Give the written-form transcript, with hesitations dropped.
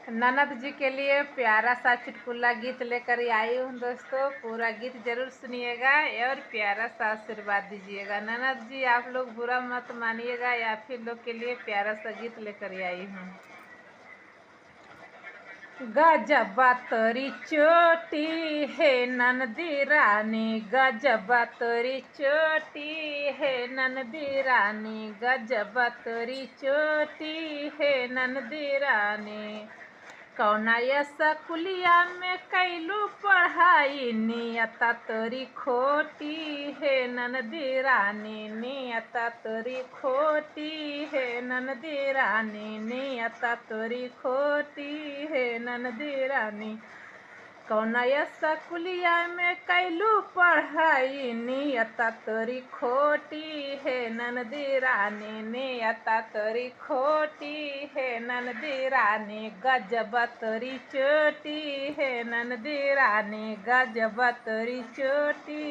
ननद जी के लिए प्यारा सा चुटकुला गीत लेकर आई हूँ दोस्तों। पूरा गीत जरूर सुनिएगा और प्यारा सा आशीर्वाद दीजिएगा। ननद जी आप लोग बुरा मत मानिएगा, या फिर लोग के लिए प्यारा सा गीत लेकर आई हूँ। गजबा तोरी चोटी है ननदी रानी, गजबा तोरी चोटी है ननदी रानी, गजबा तोरी चोटी है ननदी रानी। कौना स्कूलिया में कैलू पढ़ाई, नियता तोरी खोटी है ननदी रानी, नियता तोरी खोटी है ननदी रानी, नियता तोरी खोटी है ननदी रानी। कौना स्कूलिया में कैलू पढ़ाई, नियता तोरी खोटी है ननदी रानी, नियता तोरी खोटी है ननदी रानी, गजबा तोरी चोटी है ननदी रानी, गजबा तोरी चोटी।